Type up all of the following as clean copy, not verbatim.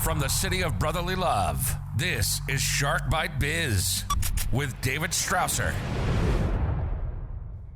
From the city of brotherly love, this is Shark Bite Biz with David Strausser.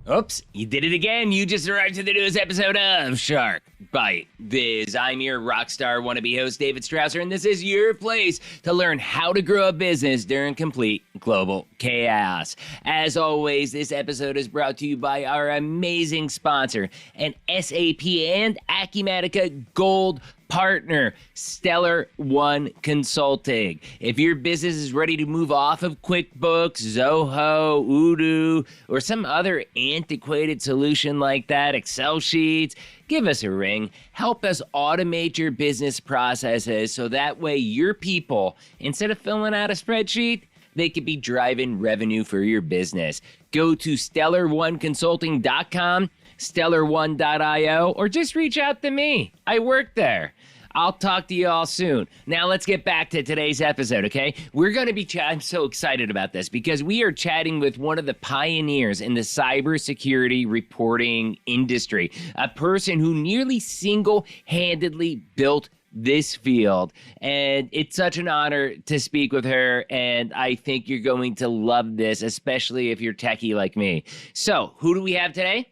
Oops, you did it again. You just arrived to the newest episode of Shark Bite Biz. I'm your rock star wannabe host, David Strausser, and this is your place to learn how to grow a business during complete global chaos. As always, this episode is brought to you by our amazing sponsor, an SAP and Acumatica Gold partner, Stellar One Consulting. If your business is ready to move off of QuickBooks, Zoho, Odoo, or some other antiquated solution like that, Excel sheets, give us a ring. Help us automate your business processes so that way your people, instead of filling out a spreadsheet, they could be driving revenue for your business. Go to stellar1consulting.com, stellar1.io, or just reach out to me. I work there. I'll talk to you all soon. Now let's get back to today's episode, okay? We're going to be I'm so excited about this because we are chatting with one of the pioneers in the cybersecurity reporting industry, a person who nearly single-handedly built this field, and it's such an honor to speak with her, and I think you're going to love this, especially if you're techie like me. So, who do we have today?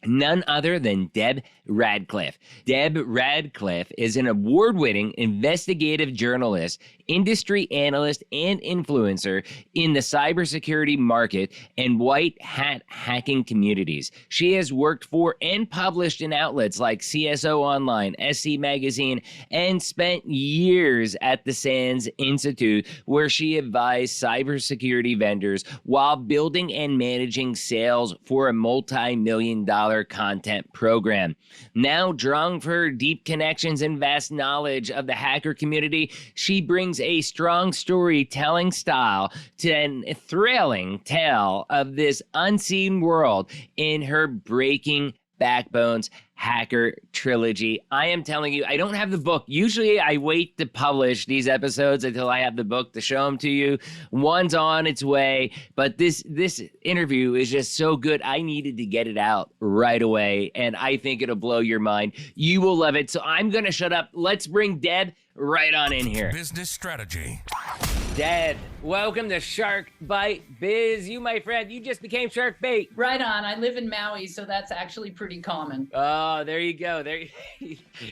None other than Deb Radcliff. Deb Radcliff is an award-winning investigative journalist, industry analyst, and influencer in the cybersecurity market and white hat hacking communities. She has worked for and published in outlets like CSO Online, SC Magazine, and spent years at the SANS Institute, where she advised cybersecurity vendors while building and managing sales for a multi-million-dollar content program. Now, drawing for her deep connections and vast knowledge of the hacker community, she brings a strong storytelling style to a thrilling tale of this unseen world in her Breaking Backbones Hacker Trilogy. I am telling you, I don't have the book. Usually I wait to publish these episodes until I have the book to show them to you. One's on its way, but this interview is just so good. I needed to get it out right away, and I think it'll blow your mind. You will love it. So I'm going to shut up. Let's bring Deb right on in here. Business strategy. Deb, welcome to Shark Bite Biz. You, my friend, you just became Shark Bait. Right on. I live in Maui, so that's actually pretty common. Oh, there you go.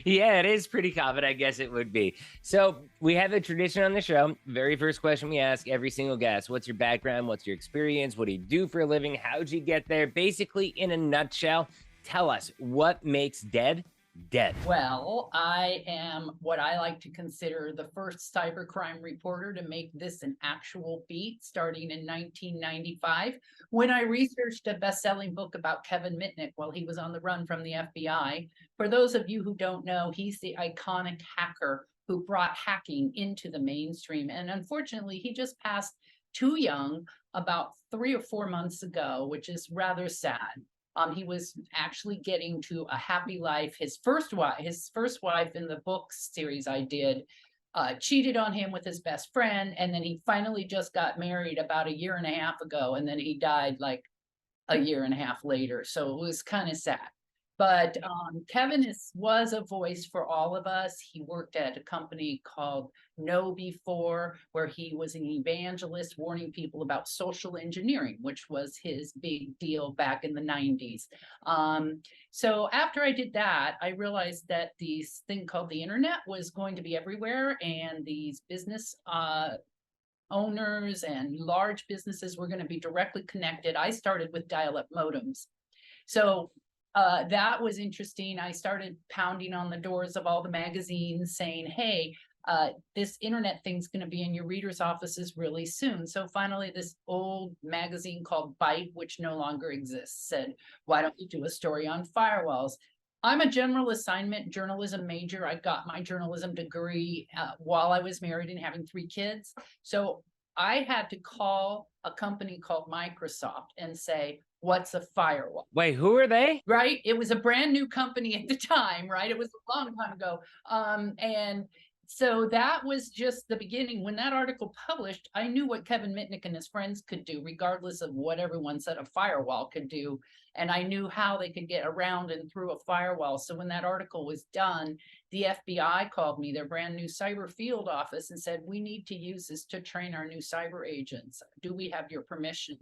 Yeah, it is pretty common. I guess it would be. So we have a tradition on the show. Very first question we ask every single guest: what's your background? What's your experience? What do you do for a living? How'd you get there? Basically, in a nutshell, tell us what makes Deb Deb. Well, I am what I like to consider the first cybercrime reporter to make this an actual beat, starting in 1995, when I researched a best-selling book about Kevin Mitnick while he was on the run from the FBI. For those of you who don't know, he's the iconic hacker who brought hacking into the mainstream. And unfortunately, he just passed too young about 3 or 4 months ago, which is rather sad. He was actually getting to a happy life. His first wife in the book series I did, cheated on him with his best friend. And then he finally just got married about 1.5 years ago. And then he died like 1.5 years later. So it was kind of sad. But Kevin was a voice for all of us. He worked at a company called Know Before, where he was an evangelist warning people about social engineering, which was his big deal back in the 90s. So after I did that, I realized that this thing called the internet was going to be everywhere, and these business owners and large businesses were going to be directly connected. I started with dial-up modems. So that was interesting. I started pounding on the doors of all the magazines saying, hey, this internet thing's going to be in your readers' offices really soon. So finally, this old magazine called Byte, which no longer exists, said, why don't you do a story on firewalls? I'm a general assignment journalism major. I got my journalism degree while I was married and having 3 kids. So I had to call a company called Microsoft and say, what's a firewall? Wait, who are they? Right? It was a brand new company at the time, right? It was a long time ago. And so that was just the beginning. When that article published, I knew what Kevin Mitnick and his friends could do, regardless of what everyone said a firewall could do. And I knew how they could get around and through a firewall. So when that article was done, the FBI called me, their brand new cyber field office, and said, we need to use this to train our new cyber agents. Do we have your permission?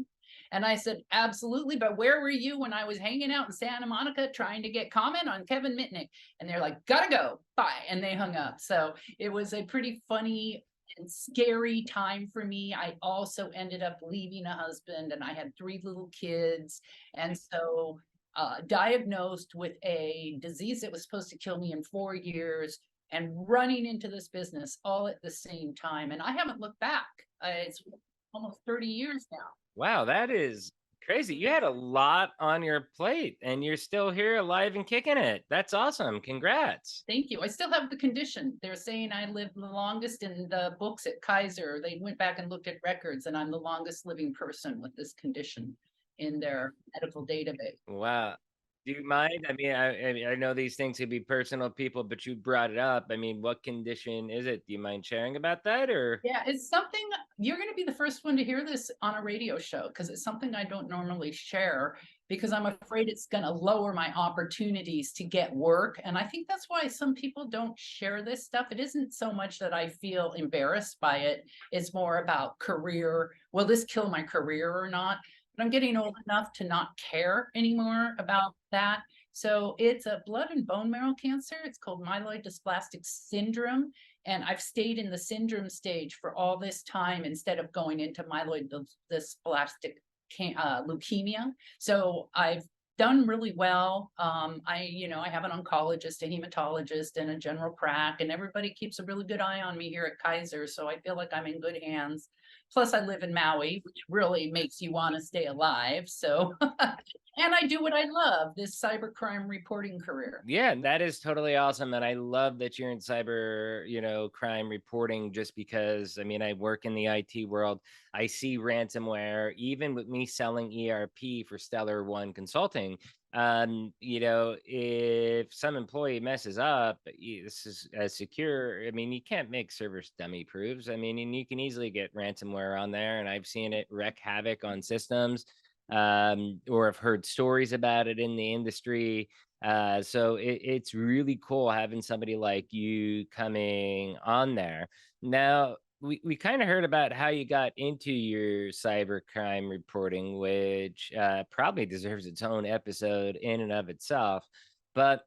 And I said, absolutely. But where were you when I was hanging out in Santa Monica trying to get comment on Kevin Mitnick? And they're like, gotta go, bye. And they hung up. So it was a pretty funny and scary time for me. I also ended up leaving a husband, and I had 3 little kids. And so diagnosed with a disease that was supposed to kill me in 4 years, and running into this business all at the same time. And I haven't looked back. It's almost 30 years now. Wow, that is crazy. You had a lot on your plate and you're still here alive and kicking it. That's awesome. Congrats. Thank you. I still have the condition. They're saying I lived the longest in the books at Kaiser. They went back and looked at records, and I'm the longest living person with this condition in their medical database. Wow. Do you mind? I mean, I know these things could be personal, people, but you brought it up. I mean, what condition is it? Do you mind sharing about that, or? Yeah, it's something you're going to be the first one to hear this on a radio show, because it's something I don't normally share, because I'm afraid it's going to lower my opportunities to get work. And I think that's why some people don't share this stuff. It isn't so much that I feel embarrassed by it. It's more about career. Will this kill my career or not? But I'm getting old enough to not care anymore about that. So it's a blood and bone marrow cancer. It's called myeloid dysplastic syndrome. And I've stayed in the syndrome stage for all this time instead of going into myeloid dysplastic leukemia. So I've done really well. I have an oncologist, a hematologist, and a general prac, and everybody keeps a really good eye on me here at Kaiser. So I feel like I'm in good hands. Plus, I live in Maui, which really makes you want to stay alive. So, and I do what I love, this cybercrime reporting career. Yeah, that is totally awesome. And I love that you're in cyber, crime reporting, just because, I mean, I work in the IT world. I see ransomware, even with me selling ERP for Stellar One Consulting. If some employee messes up, this is as secure. I mean, you can't make servers dummy proofs. I mean, and you can easily get ransomware on there, and I've seen it wreak havoc on systems, or I've heard stories about it in the industry. So it's really cool having somebody like you coming on there. Now, we kind of heard about how you got into your cybercrime reporting, which probably deserves its own episode in and of itself. But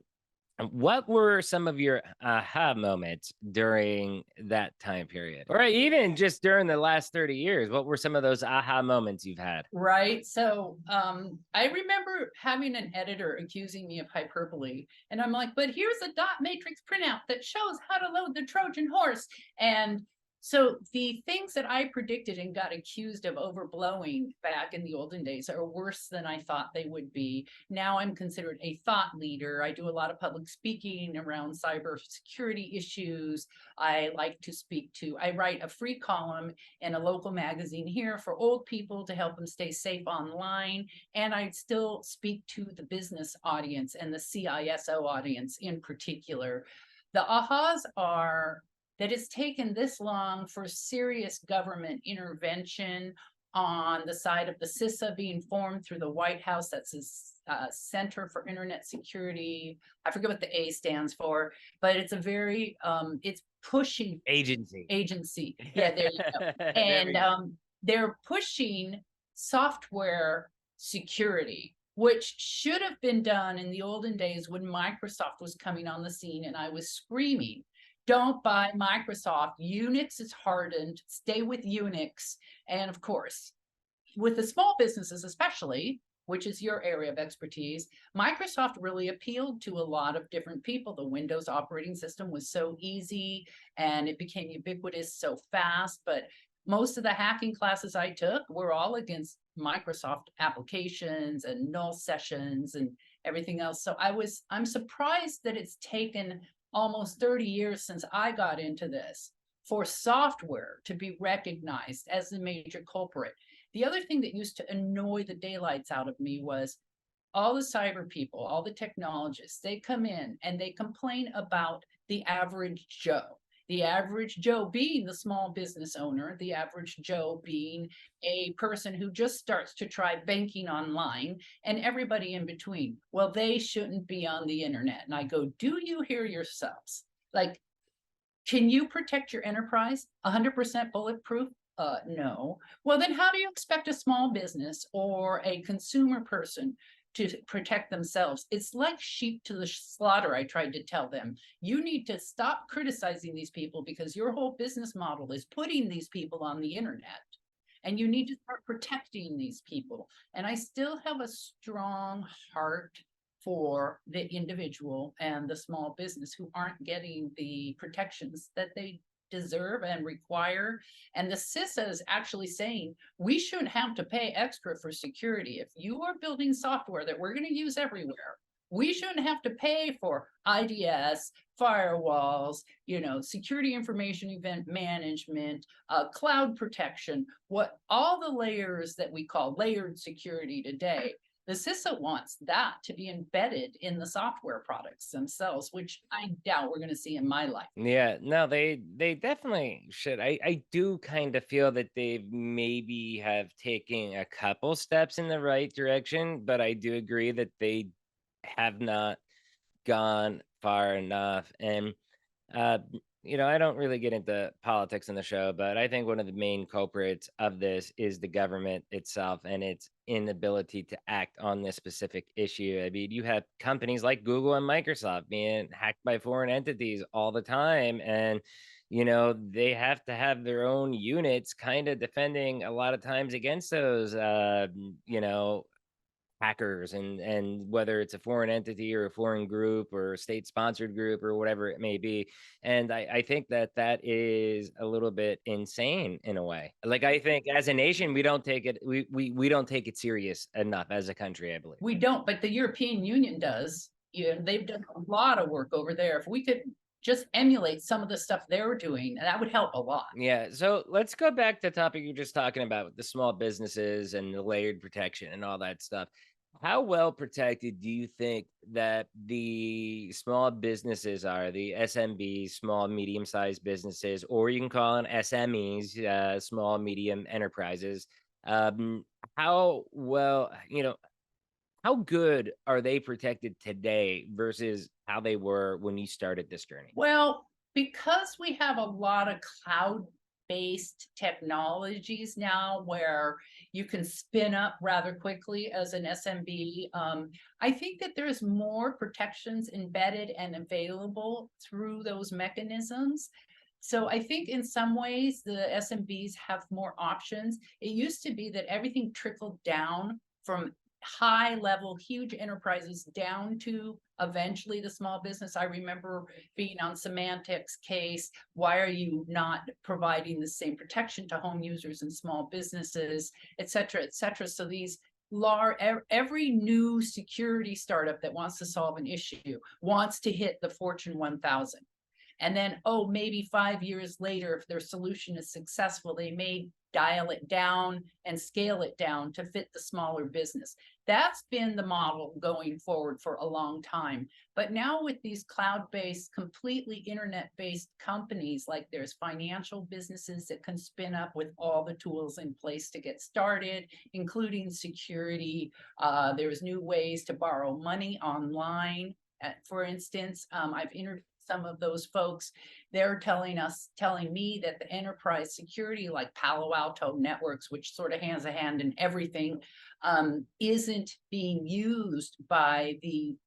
what were some of your aha moments during that time period? Or even just during the last 30 years? What were some of those aha moments you've had? Right. So I remember having an editor accusing me of hyperbole. And I'm like, but here's a dot matrix printout that shows how to load the Trojan horse. And so the things that I predicted and got accused of overblowing back in the olden days are worse than I thought they would be. Now I'm considered a thought leader. I do a lot of public speaking around cybersecurity issues. I write a free column in a local magazine here for old people to help them stay safe online. And I still speak to the business audience and the CISO audience in particular. The ahas are that it's taken this long for serious government intervention on the side of the CISA being formed through the White House. That's a Center for Internet Security. I forget what the A stands for, but it's a very, it's pushing Agency. Yeah, there you go. And they're pushing software security, which should have been done in the olden days when Microsoft was coming on the scene, and I was screaming, don't buy Microsoft. Unix is hardened. Stay with Unix. And of course, with the small businesses especially, which is your area of expertise, Microsoft really appealed to a lot of different people. The Windows operating system was so easy and it became ubiquitous so fast. But most of the hacking classes I took were all against Microsoft applications and null sessions and everything else. So I'm surprised that it's taken almost 30 years since I got into this for software to be recognized as the major culprit. The other thing that used to annoy the daylights out of me was all the cyber people, all the technologists, they come in and they complain about the average Joe. The average Joe being the small business owner, the average Joe being a person who just starts to try banking online, and everybody in between. Well, they shouldn't be on the internet. And I go, do you hear yourselves? Like, can you protect your enterprise 100% bulletproof? No. Well, then how do you expect a small business or a consumer person to protect themselves? It's like sheep to the slaughter. I tried to tell them, you need to stop criticizing these people because your whole business model is putting these people on the internet. And you need to start protecting these people. And I still have a strong heart for the individual and the small business who aren't getting the protections that they deserve and require. And the CISA is actually saying we shouldn't have to pay extra for security. If you are building software that we're going to use everywhere, we shouldn't have to pay for IDS, firewalls, security information event management, cloud protection, what all the layers that we call layered security today. The CISA wants that to be embedded in the software products themselves, which I doubt we're going to see in my life. Yeah, no, they definitely should. I do kind of feel that they maybe have taken a couple steps in the right direction, but I do agree that they have not gone far enough. And uh, I don't really get into politics in the show, but I think one of the main culprits of this is the government itself and its inability to act on this specific issue. I mean, you have companies like Google and Microsoft being hacked by foreign entities all the time. And, they have to have their own units kind of defending a lot of times against those, hackers, and whether it's a foreign entity or a foreign group or a state sponsored group or whatever it may be. And I think that is a little bit insane in a way. Like, I think as a nation we don't take it we don't take it serious enough as a country, I believe. We don't, but the European Union does. They've done a lot of work over there. If we could just emulate some of the stuff they're doing, that would help a lot. Yeah, so let's go back to the topic you're just talking about with the small businesses and the layered protection and all that stuff. How well protected do you think that the small businesses are, the SMBs, small, medium-sized businesses, or you can call them SMEs, small, medium enterprises? How well, how good are they protected today versus how they were when you started this journey? Well, because we have a lot of cloud-based technologies now where you can spin up rather quickly as an SMB, I think that there's more protections embedded and available through those mechanisms. So I think in some ways the SMBs have more options. It used to be that everything trickled down from high level, huge enterprises down to eventually the small business. I remember being on Symantec's case. Why are you not providing the same protection to home users and small businesses, et cetera, et cetera? So these every new security startup that wants to solve an issue wants to hit the Fortune 1000. And then, maybe 5 years later, if their solution is successful, they may dial it down and scale it down to fit the smaller business. That's been the model going forward for a long time. But now with these cloud-based, completely internet-based companies, like there's financial businesses that can spin up with all the tools in place to get started, including security. There's new ways to borrow money online. For instance, I've interviewed some of those folks. They're telling me that the enterprise security, like Palo Alto Networks, which sort of has a hand in everything, isn't being used by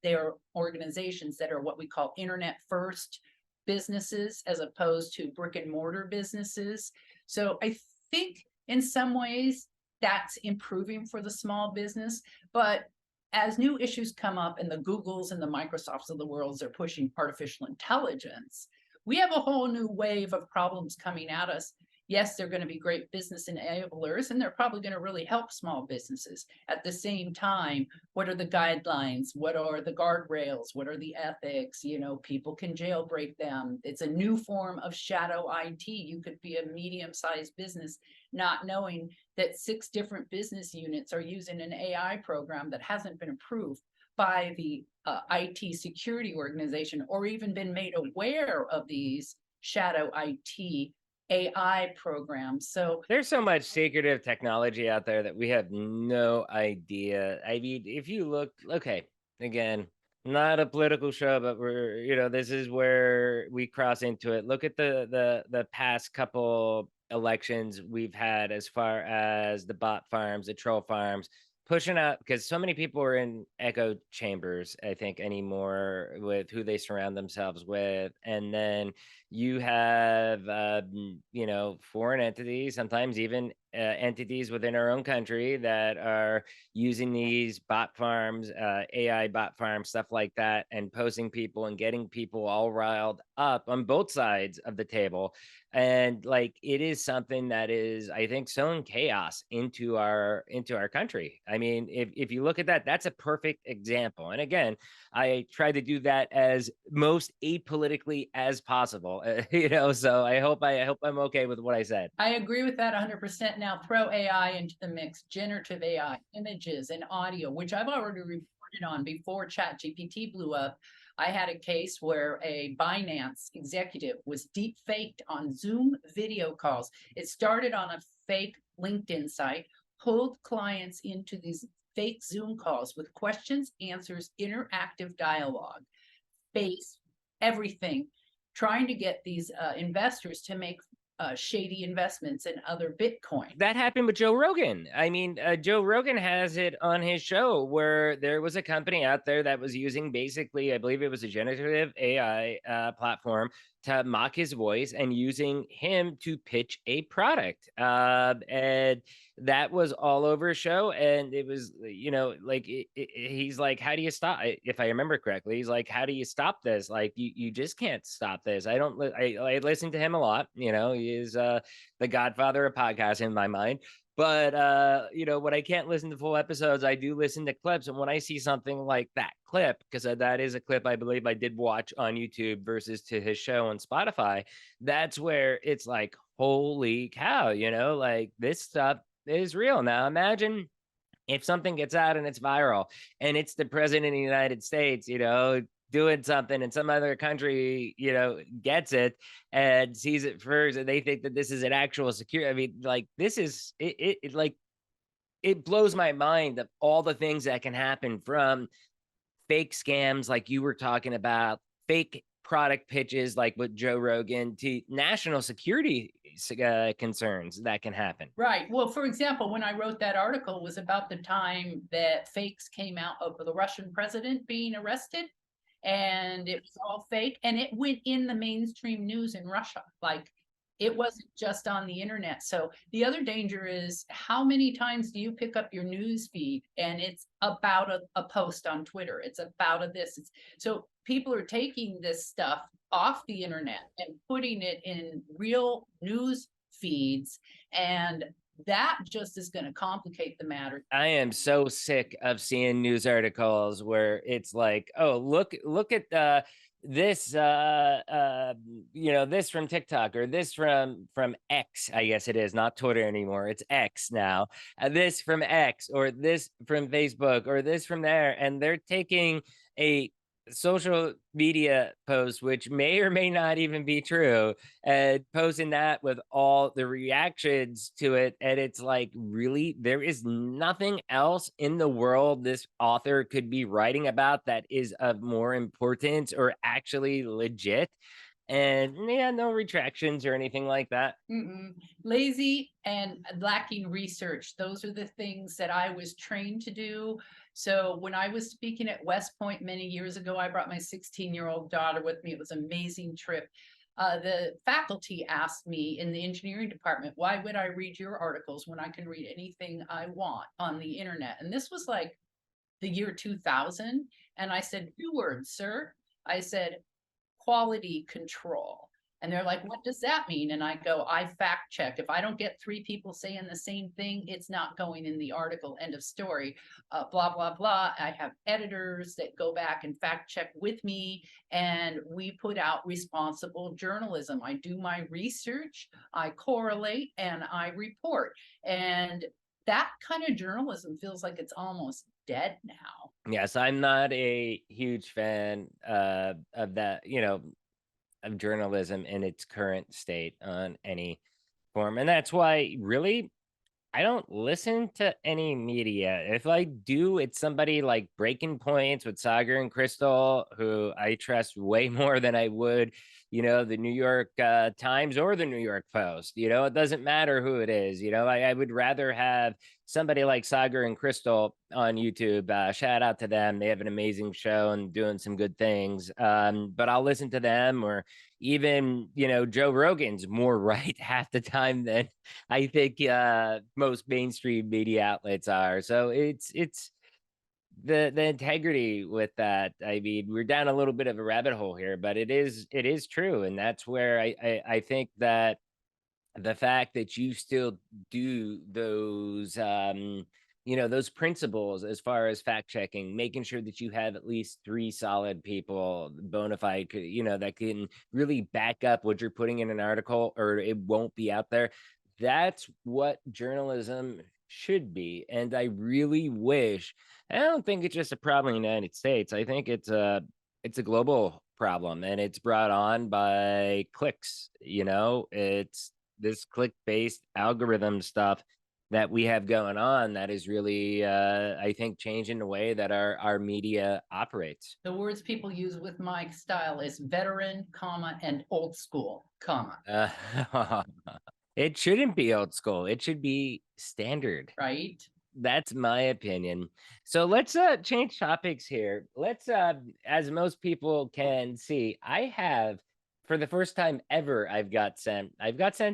their organizations that are what we call internet first businesses, as opposed to brick and mortar businesses. So I think in some ways that's improving for the small business, but as new issues come up and the Googles and the Microsofts of the world are pushing artificial intelligence, we have a whole new wave of problems coming at us. Yes, they're going to be great business enablers, and they're probably going to really help small businesses. At the same time, what are the guidelines? What are the guardrails? What are the ethics? People can jailbreak them. It's a new form of shadow IT. You could be a medium-sized business not knowing that 6 different business units are using an AI program that hasn't been approved by the IT security organization, or even been made aware of these shadow IT AI programs. So there's so much secretive technology out there that we have no idea. I mean, if you look, okay, again, Not a political show, but this is where we cross into it. Look at the past couple elections we've had as far as the bot farms, the troll farms, pushing out, because so many people are in echo chambers, I think, anymore with who they surround themselves with. And then you have foreign entities, sometimes even entities within our own country that are using these bot farms, AI bot farms, stuff like that, and posing people and getting people all riled up on both sides of the table. And like, it is something that is, I think, sowing chaos into our country. I mean, if you look at that, that's a perfect example. And again, I try to do that as most apolitically as possible. So I hope I'm okay with what I said. I agree with that 100%. Now throw AI into the mix, generative AI, images and audio, which I've already reported on before ChatGPT blew up. I had a case where a Binance executive was deep faked on Zoom video calls. It started on a fake LinkedIn site, pulled clients into these fake Zoom calls with questions, answers, interactive dialogue, face, everything, trying to get these investors to make shady investments in other Bitcoin. That happened with Joe Rogan. I mean, Joe Rogan has it on his show where there was a company out there that was using, basically, I believe it was a generative AI platform to mock his voice and using him to pitch a product. And that was all over his show. And it was, he's like, how do you stop? If I remember correctly, he's like, how do you stop this? Like, you just can't stop this. I listen to him a lot. He is the godfather of podcasts in my mind. But when I can't listen to full episodes, I do listen to clips. And when I see something like that clip, because that is a clip I believe I did watch on YouTube versus to his show on Spotify, that's where it's like, holy cow, like, this stuff is real. Now imagine if something gets out and it's viral and it's the president of the United States, doing something, and some other country, gets it and sees it first, and they think that this is an actual security. I mean, like, this is it like, it blows my mind of all the things that can happen, from fake scams like you were talking about, fake product pitches like with Joe Rogan, to national security concerns that can happen. Right. Well, for example, when I wrote that article, was about the time that fakes came out of the Russian president being arrested, and it was all fake, and it went in the mainstream news in Russia. Like, it wasn't just on the internet. So the other danger is, how many times do you pick up your news feed and it's about a post on Twitter? It's about this. So people are taking this stuff off the internet and putting it in real news feeds, and that just is going to complicate the matter. I am so sick of seeing news articles where it's like, oh, look at this this from TikTok, or this from X, I guess it is, not Twitter anymore, it's X now, this from X, or this from Facebook, or this from there, and they're taking a social media post, which may or may not even be true, and posting that with all the reactions to it. And it's like, really, there is nothing else in the world this author could be writing about that is of more importance or actually legit? And yeah, no retractions or anything like that. Lazy and lacking research. Those are the things that I was trained to do. So when I was speaking at West Point many years ago, I brought my 16-year-old daughter with me. It was an amazing trip. The faculty asked me in the engineering department, why would I read your articles when I can read anything I want on the internet? And this was like the year 2000. And I said, 2 words, sir. I said, quality control. And they're like, what does that mean? And I go, I fact check. If I don't get 3 people saying the same thing, it's not going in the article. End of story. Blah, blah, blah. I have editors that go back and fact check with me, and we put out responsible journalism. I do my research, I correlate, and I report. And that kind of journalism feels like it's almost dead now. Yes, I'm not a huge fan of that, of journalism in its current state on any form. And that's why, really, I don't listen to any media. If I do, it's somebody like Breaking Points with Sagar and Crystal, who I trust way more than I would, the New York Times or the New York Post. It doesn't matter who it is. I would rather have somebody like Sagar and Crystal on YouTube. Shout out to them. They have an amazing show and doing some good things. But I'll listen to them, or even, Joe Rogan's more right half the time than I think most mainstream media outlets are. So it's the integrity with that. I mean, we're down a little bit of a rabbit hole here, but it is true, and that's where I think that the fact that you still do those principles as far as fact checking, making sure that you have at least 3 solid people, bona fide, that can really back up what you're putting in an article, or it won't be out there. That's what journalism should be. And I really wish, I don't think it's just a problem in the United States. I think it's a global problem, and it's brought on by clicks. It's this click-based algorithm stuff that we have going on that is really, I think, changing the way that our media operates. The words people use with my style is veteran, comma, and old school, comma. It shouldn't be old school. It should be standard. Right? That's my opinion. So let's change topics here. Let's as most people can see, I have, for the first time ever, I've got sent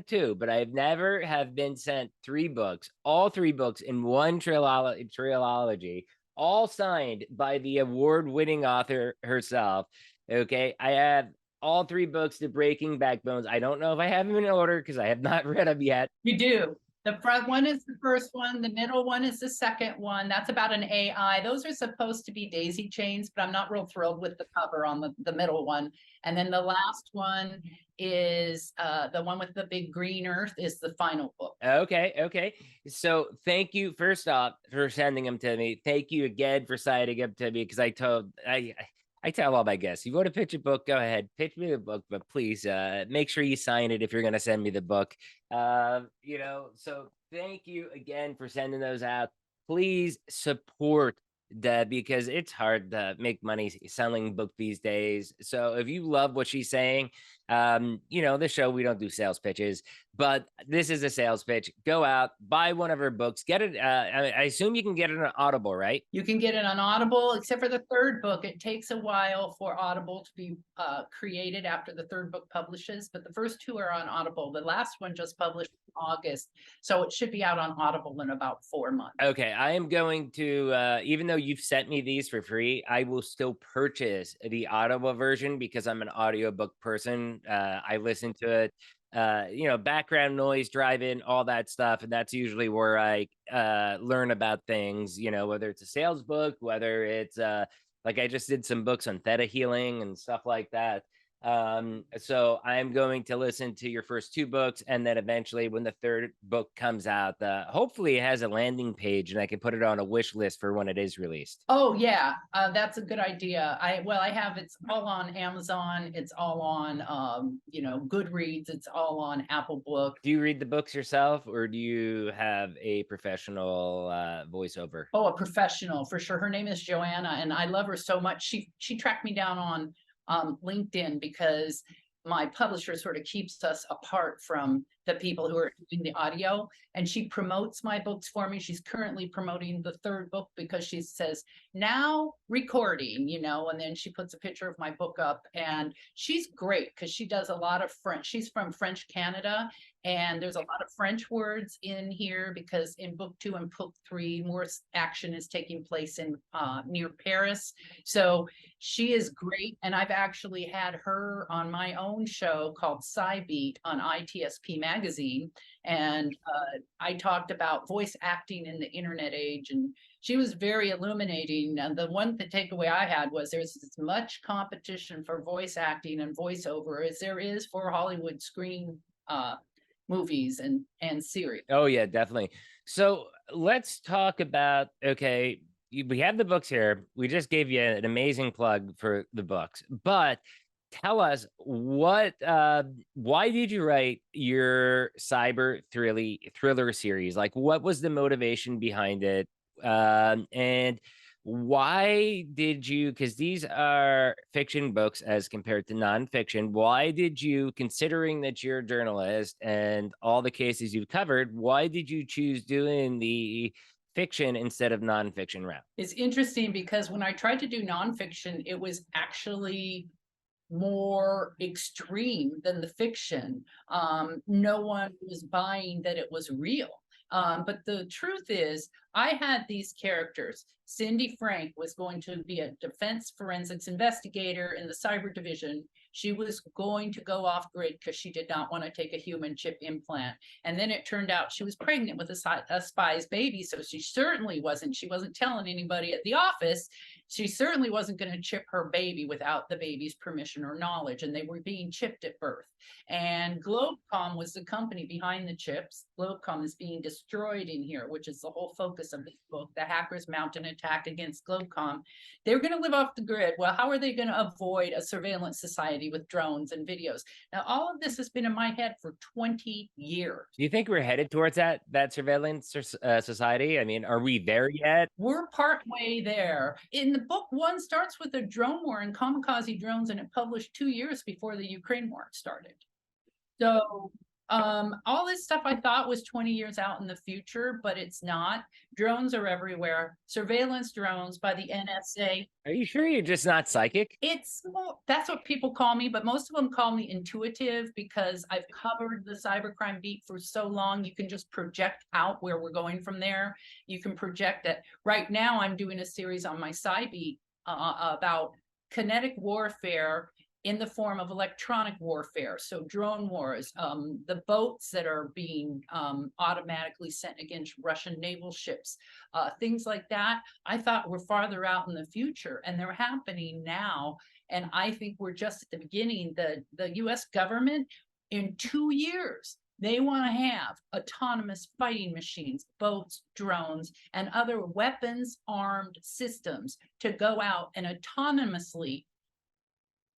2, but I've never have been sent 3 books, all 3 books in one trilogy, all signed by the award-winning author herself. Okay, I have all 3 books, The Breaking Backbones. I don't know if I have them in order because I have not read them yet. You do. The front one is the first one. The middle one is the second one. That's about an AI. Those are supposed to be daisy chains, but I'm not real thrilled with the cover on the middle one. And then the last one is the one with the big green earth is the final book. Okay. So thank you, first off, for sending them to me. Thank you again for signing them to me, because I tell all my guests, you want to pitch a book, go ahead, pitch me the book, but please make sure you sign it if you're going to send me the book. So thank you again for sending those out. Please support Deb, because it's hard to make money selling book these days. So if you love what she's saying, this show, we don't do sales pitches, but this is a sales pitch. Go out, buy one of her books, get it. I assume you can get it on Audible, right? You can get it on Audible, except for the third book. It takes a while for Audible to be created after the third book publishes, but the first 2 are on Audible. The last one just published in August, so it should be out on Audible in about 4 months. Okay, I am going to, even though you've sent me these for free, I will still purchase the Audible version because I'm an audiobook person. I listen to it, background noise, drive-in, all that stuff. And that's usually where I learn about things, whether it's a sales book, whether it's like I just did some books on theta healing and stuff like that. So I'm going to listen to your first 2 books, and then eventually when the third book comes out, hopefully it has a landing page and I can put it on a wish list for when it is released. Oh yeah, that's a good idea. I have, it's all on Amazon, it's all on Goodreads, it's all on Apple Book. Do you read the books yourself, or do you have a professional voiceover? Oh, a professional for sure. Her name is Joanna, and I love her so much. She tracked me down on LinkedIn because my publisher sort of keeps us apart from the people who are doing the audio, and she promotes my books for me. She's currently promoting the third book because she says now recording, and then she puts a picture of my book up, and she's great because she does a lot of French. She's from French Canada, and there's a lot of French words in here because in book 2 and book 3, more action is taking place in near Paris. So she is great. And I've actually had her on my own show called Cybeat on ITSP Magazine. And I talked about voice acting in the internet age, and she was very illuminating. And the takeaway I had was there's as much competition for voice acting and voiceover as there is for Hollywood screen movies and series. Oh yeah, definitely. So let's talk about, okay, we have the books here. We just gave you an amazing plug for the books, but tell us why did you write your cyber thriller series? Like, what was the motivation behind it? And why did you, because these are fiction books as compared to nonfiction, why did you, considering that you're a journalist and all the cases you've covered, why did you choose doing the fiction instead of nonfiction route? It's interesting because when I tried to do nonfiction, it was actually more extreme than the fiction. No one was buying that it was real. But the truth is, I had these characters. Cindy Frank was going to be a defense forensics investigator in the cyber division. She was going to go off grid because she did not want to take a human chip implant. And then it turned out she was pregnant with a spy's baby. So she wasn't telling anybody at the office. She certainly wasn't going to chip her baby without the baby's permission or knowledge. And they were being chipped at birth. And Globecom was the company behind the chips. Globecom is being destroyed in here, which is the whole focus of this book. The hackers mount an attack against Globecom. They're going to live off the grid. Well, how are they going to avoid a surveillance society with drones and videos? Now, all of this has been in my head for 20 years. Do you think we're headed towards that surveillance society? I mean, are we there yet? We're partway there. In the book, one starts with a drone war and kamikaze drones, and it published 2 years before the Ukraine war started. So all this stuff I thought was 20 years out in the future, but it's not. Drones are everywhere. Surveillance drones by the NSA. Are you sure you're just not psychic? That's what people call me, but most of them call me intuitive because I've covered the cybercrime beat for so long. You can just project out where we're going from there. You can project that. Right now, I'm doing a series on my Cybeat about kinetic warfare in the form of electronic warfare. So drone wars, the boats that are being automatically sent against Russian naval ships, things like that, I thought were farther out in the future, and they're happening now. And I think we're just at the beginning. The US government, in 2 years, they want to have autonomous fighting machines, boats, drones, and other weapons-armed systems to go out and autonomously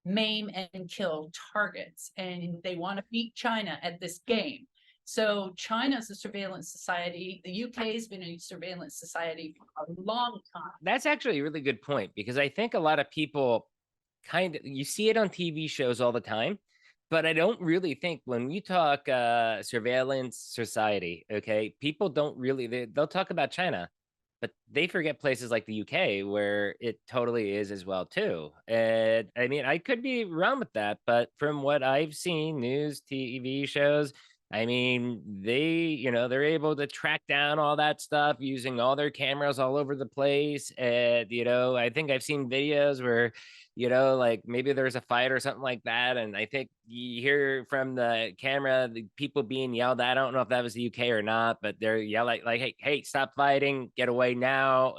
maim and kill targets. And they want to beat China at this game. So China's a surveillance society. The UK has been a surveillance society for a long time. That's actually a really good point, because I think a lot of people you see it on TV shows all the time, but I don't really think when we talk surveillance society, okay, people don't really, they'll talk about China, but they forget places like the UK where it totally is as well too. And I mean, I could be wrong with that, but from what I've seen, news, TV shows, I mean, they're able to track down all that stuff using all their cameras all over the place. And, I think I've seen videos where, like maybe there's a fight or something like that. And I think you hear from the camera, the people being yelled at. I don't know if that was the UK or not, but they're yelling like, hey, stop fighting, get away now,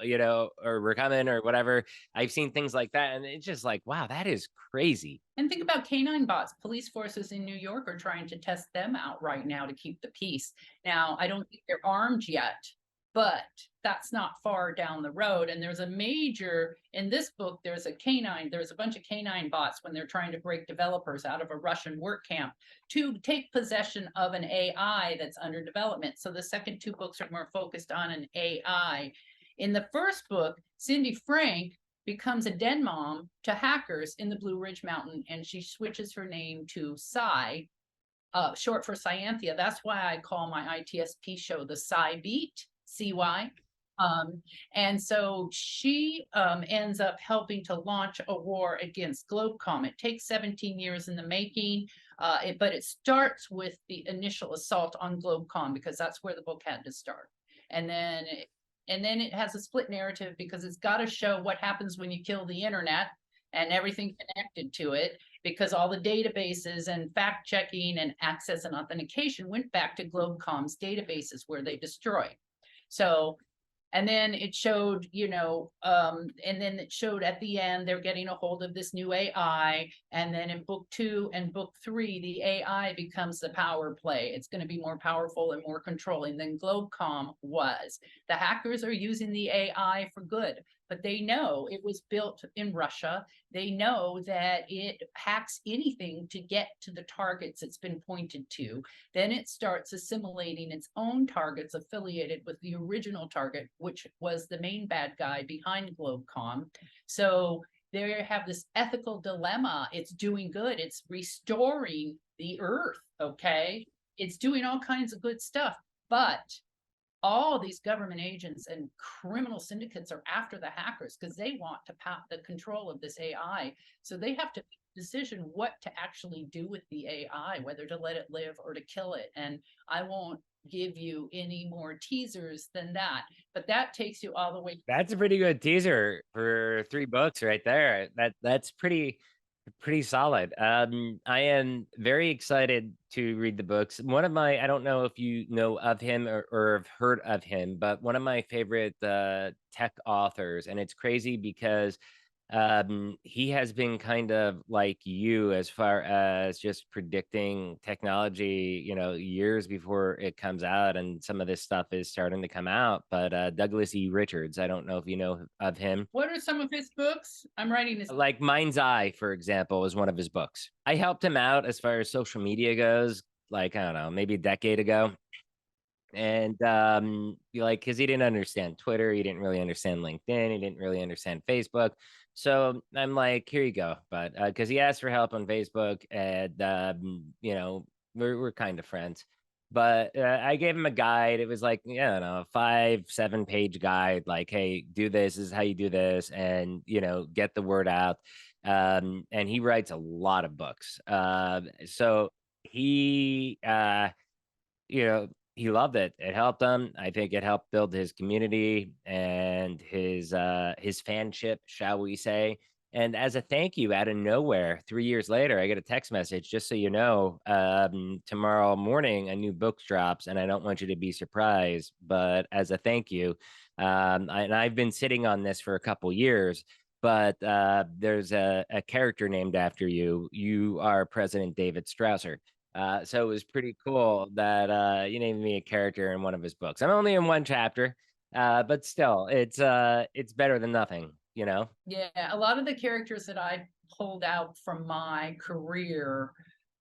or we're coming or whatever. I've seen things like that. And it's just like, wow, that is crazy. And think about canine bots. Police forces in New York are trying to test them out right now to keep the peace. Now, I don't think they're armed yet, but that's not far down the road. And there's in this book, there's a bunch of canine bots when they're trying to break developers out of a Russian work camp to take possession of an AI that's under development. So the second 2 books are more focused on an AI. In the first book, Cindy Frank becomes a den mom to hackers in the Blue Ridge Mountain, and she switches her name to Cy, short for Cyanthia. That's why I call my ITSP show the Cybeat, CY. And so she ends up helping to launch a war against Globecom. It takes 17 years in the making, but it starts with the initial assault on Globecom because that's where the book had to start. And then it has a split narrative because it's got to show what happens when you kill the internet and everything connected to it, because all the databases and fact checking and access and authentication went back to Globecom's databases where they destroyed. So, and then it showed, at the end, they're getting a hold of this new AI. And then in book 2 and book 3, the AI becomes the power play. It's going to be more powerful and more controlling than Globecom was. The hackers are using the AI for good. but they know it was built in Russia. They know that it hacks anything to get to the targets it's been pointed to. Then it starts assimilating its own targets affiliated with the original target, which was the main bad guy behind Globecom. So they have this ethical dilemma. It's doing good. It's restoring the earth, okay? It's doing all kinds of good stuff, but all these government agents and criminal syndicates are after the hackers because they want to pass the control of this AI. So they have to make a decision what to actually do with the AI, whether to let it live or to kill it. And I won't give you any more teasers than that, but that takes you all the way. That's a pretty good teaser for 3 books right there. That's pretty solid. I am very excited to read the books. One of my, I don't know if you know of him or have heard of him, but one of my favorite tech authors, and it's crazy because he has been kind of like you as far as just predicting technology, years before it comes out, and some of this stuff is starting to come out. But Douglas E. Richards, I don't know if you know of him. What are some of his books? I'm writing this. Like Mind's Eye, for example, is one of his books. I helped him out as far as social media goes, like, I don't know, maybe a decade ago. And like, because he didn't understand Twitter, he didn't really understand LinkedIn, he didn't really understand Facebook. So I'm like, here you go. But because he asked for help on Facebook, and we're kind of friends. But I gave him a guide. It was like, I don't know, a 5-7 page guide, like, hey, do this, this is how you do this, and get the word out. And he writes a lot of books. So he he loved it. It helped him. I think it helped build his community and his fanship, shall we say. And as a thank you, out of nowhere, 3 years later, I get a text message, just so you know, tomorrow morning a new book drops, and I don't want you to be surprised, but as a thank you, and I've been sitting on this for a couple years, but there's a character named after you. You are President David Strausser. So it was pretty cool that you named me a character in one of his books. I'm only in one chapter, but still, it's better than nothing, Yeah, a lot of the characters that I pulled out from my career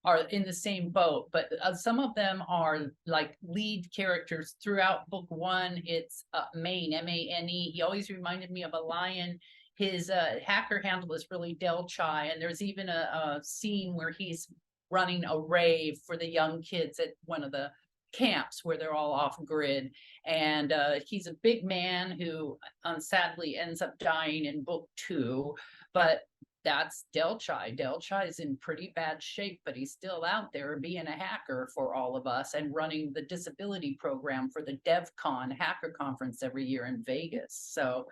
are in the same boat, but some of them are like lead characters throughout book 1. It's Mane, M-A-N-E. He always reminded me of a lion. His hacker handle is really Del Chai, and there's even a scene where he's running a rave for the young kids at one of the camps where they're all off grid. And he's a big man who sadly ends up dying in book 2. But that's Del Chai. Del Chai is in pretty bad shape, but he's still out there being a hacker for all of us and running the disability program for the DevCon hacker conference every year in Vegas. So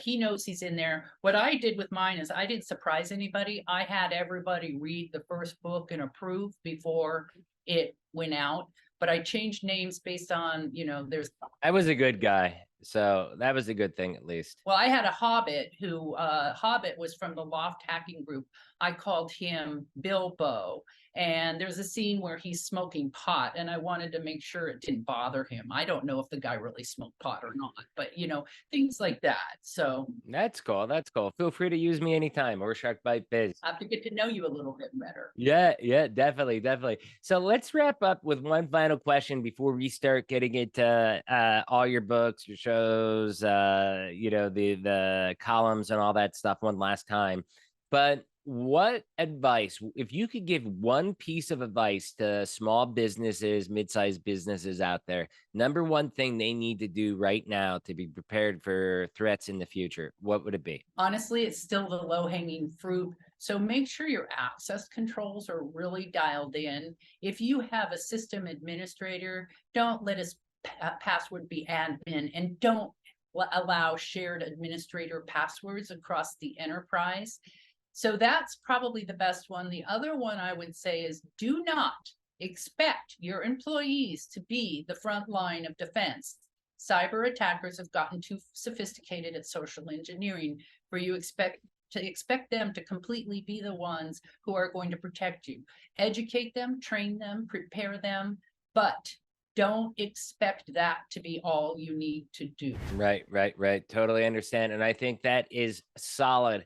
he knows he's in there. What I did with mine is I didn't surprise anybody. I had everybody read the first book and approve before it went out. But I changed names based on, I was a good guy, so that was a good thing at least. Well, I had a Hobbit who, Hobbit was from the Loft hacking group. I called him Bilbo. And there's a scene where he's smoking pot, and I wanted to make sure it didn't bother him. I don't know if the guy really smoked pot or not, but things like that. So that's cool. That's cool. Feel free to use me anytime, or Shark Bite Biz. I have to get to know you a little bit better. Yeah, definitely. So let's wrap up with one final question before we start getting into all your books, your shows, the columns and all that stuff one last time. But what advice, if you could give one piece of advice to small businesses, mid-sized businesses out there, number one thing they need to do right now to be prepared for threats in the future, what would it be? Honestly, it's still the low-hanging fruit. So make sure your access controls are really dialed in. If you have a system administrator, don't let his password be admin, and don't allow shared administrator passwords across the enterprise. So that's probably the best one. The other one I would say is, do not expect your employees to be the front line of defense. Cyber attackers have gotten too sophisticated at social engineering for you to expect them to completely be the ones who are going to protect you. Educate them, train them, prepare them, but don't expect that to be all you need to do. Right. Totally understand. And I think that is solid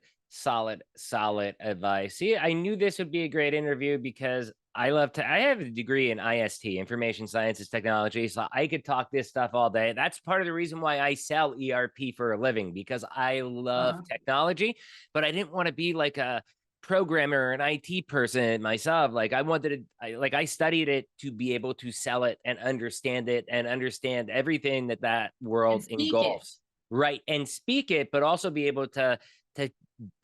advice. See, I knew this would be a great interview because I have a degree in IST, information sciences technology. So I could talk this stuff all day. That's part of the reason why I sell ERP for a living, because I love technology, but I didn't want to be like a programmer or an IT person myself. Like I studied it to be able to sell it and understand everything that world engulfs. Right. And speak it, but also be able to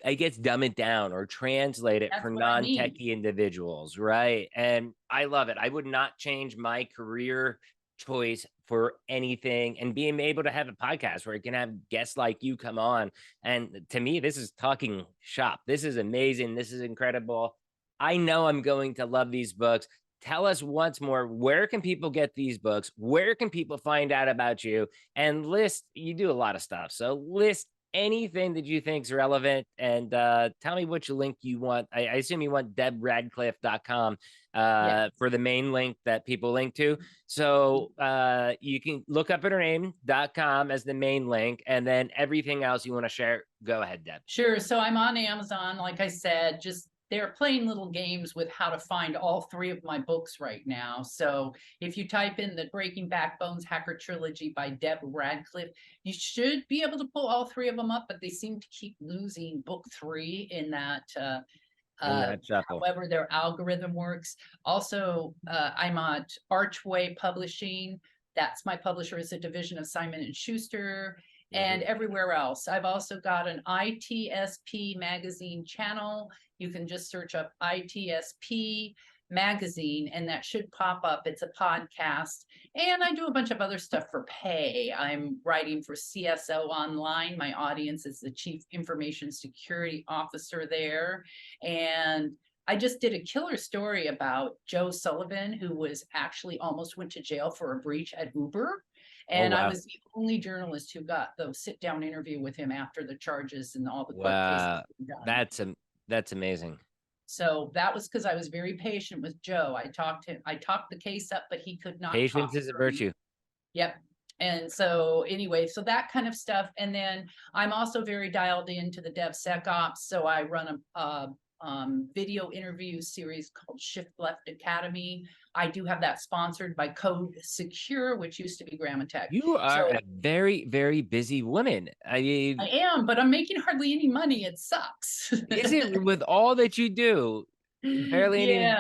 I guess dumb it down or translate it for non-techie individuals. Right. And I love it. I would not change my career choice for anything, and being able to have a podcast where I can have guests like you come on. And to me, this is talking shop. This is amazing. This is incredible. I know I'm going to love these books. Tell us once more, where can people get these books? Where can people find out about you? And you do a lot of stuff. So list anything that you think is relevant, and tell me which link you want. I assume you want debradcliff.com for the main link that people link to. So you can look up her name.com as the main link, and then everything else you want to share, go ahead, Deb. Sure. So I'm on Amazon, like I said, they're playing little games with how to find all three of my books right now. So if you type in the Breaking Backbones Hacker Trilogy by Deb Radcliff, you should be able to pull all three of them up, but they seem to keep losing book 3 in that however their algorithm works. Also, I'm at Archway Publishing. That's my publisher. It's a division of Simon & Schuster. And everywhere else. I've also got an ITSP magazine channel. You can just search up ITSP magazine and that should pop up. It's a podcast. And I do a bunch of other stuff for pay. I'm writing for CSO Online. My audience is the Chief Information Security Officer there. And I just did a killer story about Joe Sullivan, who was actually almost went to jail for a breach at Uber. And I was the only journalist who got the sit-down interview with him after the charges and all the court cases were done. That's amazing. So that was because I was very patient with Joe. I talked the case up, but he could not. Patience is a virtue. Yep. And so anyway, so that kind of stuff. And then I'm also very dialed into the DevSecOps. So I run a video interview series called Shift Left Academy. I do have that sponsored by Code Secure, which used to be Grammatech. You are a very, very busy woman. I am, but I'm making hardly any money. It sucks. Is it with all that you do? Barely any.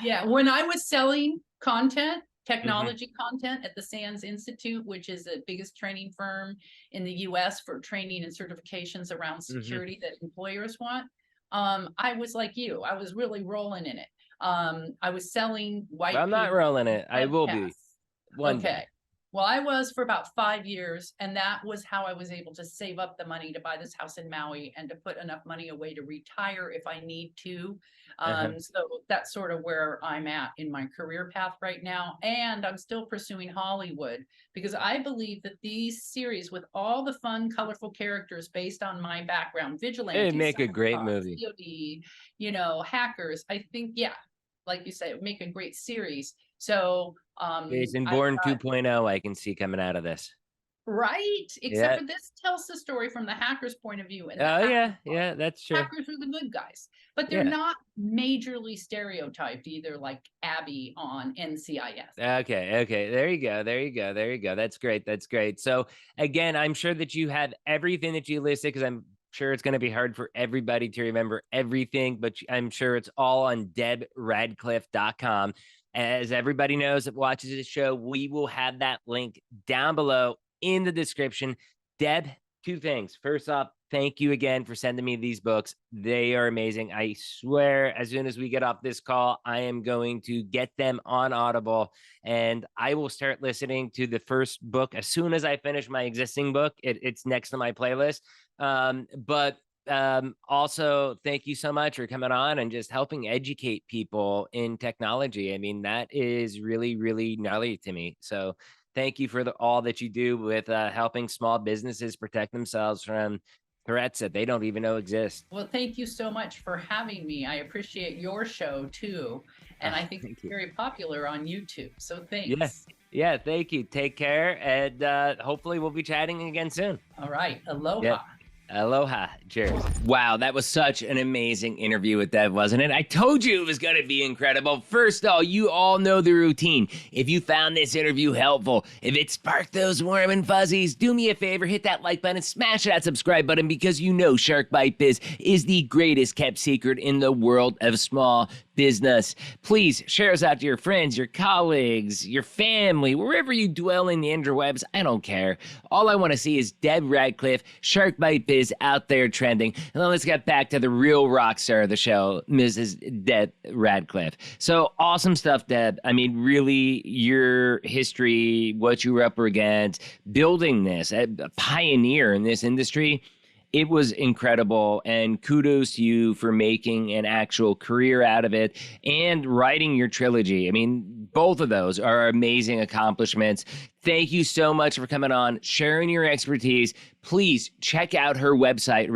Yeah. When I was selling content, technology content at the SANS Institute, which is the biggest training firm in the US for training and certifications around security that employers want, I was like you. I was really rolling in it. I was selling white. I'm not rolling it. I will be one day. Well, I was for about 5 years, and that was how I was able to save up the money to buy this house in Maui and to put enough money away to retire if I need to. So that's sort of where I'm at in my career path right now. And I'm still pursuing Hollywood because I believe that these series with all the fun, colorful characters based on my background, vigilante, it'd make a great movie. COD, hackers. I think, like you said, it would make a great series. So Jason Bourne 2.0 I can see coming out of this. Right. Except for this tells the story from the hacker's point of view. And that's true. Hackers are the good guys, but they're not majorly stereotyped either, like Abby on NCIS. Okay. There you go. That's great. So again, I'm sure that you have everything that you listed, because I'm sure it's going to be hard for everybody to remember everything, but I'm sure it's all on debradcliff.com. As everybody knows that watches this show, we will have that link down below in the description. Deb, 2 things. First off, thank you again for sending me these books. They are amazing. I swear, as soon as we get off this call, I am going to get them on Audible, and I will start listening to the first book as soon as I finish my existing book. It's next to my playlist. Also, thank you so much for coming on and just helping educate people in technology. I mean, that is really, really gnarly to me. So thank you for all that you do with helping small businesses protect themselves from threats that they don't even know exist. Well, thank you so much for having me. I appreciate your show too. And I think it's very popular on YouTube. So thanks. Yeah, thank you. Take care, and hopefully we'll be chatting again soon. All right. Aloha. Yeah. Aloha. Cheers. Wow, that was such an amazing interview with Deb, wasn't it? I told you it was going to be incredible. First of all, you all know the routine. If you found this interview helpful, if it sparked those warm and fuzzies, do me a favor, hit that like button, smash that subscribe button, because you know Shark Bite Biz is the greatest kept secret in the world of small business. Please share us out to your friends, your colleagues, your family, wherever you dwell in the interwebs. I don't care. All I want to see is Deb Radcliff, Shark Bite Biz out there trending. And then let's get back to the real rock star of the show, Mrs. Deb Radcliff. So awesome stuff, Deb. I mean, really, your history, what you were up against, building this, a pioneer in this industry. It was incredible, and kudos to you for making an actual career out of it and writing your trilogy. I mean, both of those are amazing accomplishments. Thank you so much for coming on, sharing your expertise. Please check out her website,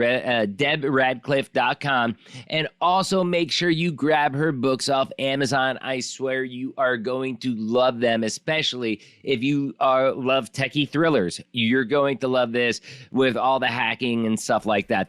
debradcliff.com, and also make sure you grab her books off Amazon. I swear you are going to love them, especially if you love techie thrillers. You're going to love this with all the hacking and stuff like that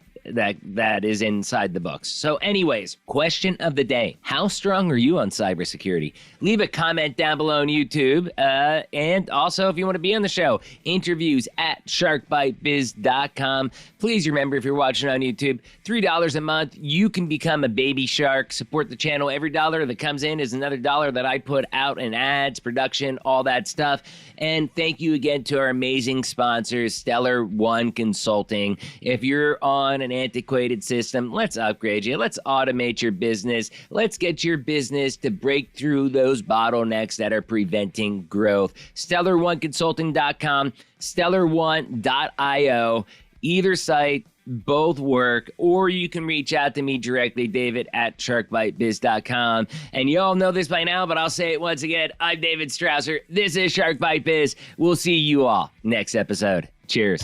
is inside the books. So anyways, question of the day. How strong are you on cybersecurity? Leave a comment down below on YouTube. And also, if you want to be on the show, interviews at sharkbitebiz.com. Please remember, if you're watching on YouTube, $3 a month, you can become a baby shark. Support the channel. Every dollar that comes in is another dollar that I put out in ads, production, all that stuff. And thank you again to our amazing sponsors, Stellar One Consulting. If you're on an antiquated system, let's upgrade you. Let's automate your business. Let's get your business to break through those bottlenecks that are preventing growth. StellarOneConsulting.com, StellarOne.io. Either site, both work, or you can reach out to me directly, David at sharkbitebiz.com. And you all know this by now, but I'll say it once again. I'm David Strausser. This is Shark Bite Biz. We'll see you all next episode. Cheers.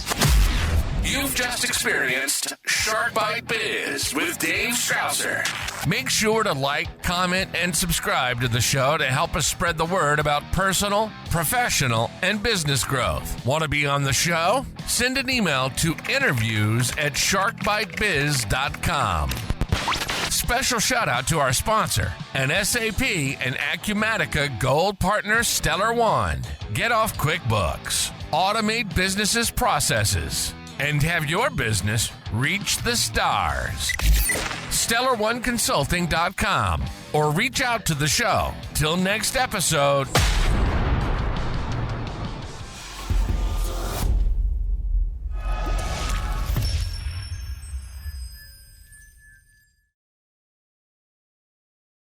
You've just experienced Shark Bite Biz with Dave Strausser. Make sure to like, comment, and subscribe to the show to help us spread the word about personal, professional, and business growth. Want to be on the show? Send an email to interviews@sharkbitebiz.com. Special shout out to our sponsor, an SAP and Acumatica Gold Partner, Stellar One. Get off QuickBooks. Automate businesses' processes and have your business reach the stars. StellarOneConsulting.com or reach out to the show. Till next episode.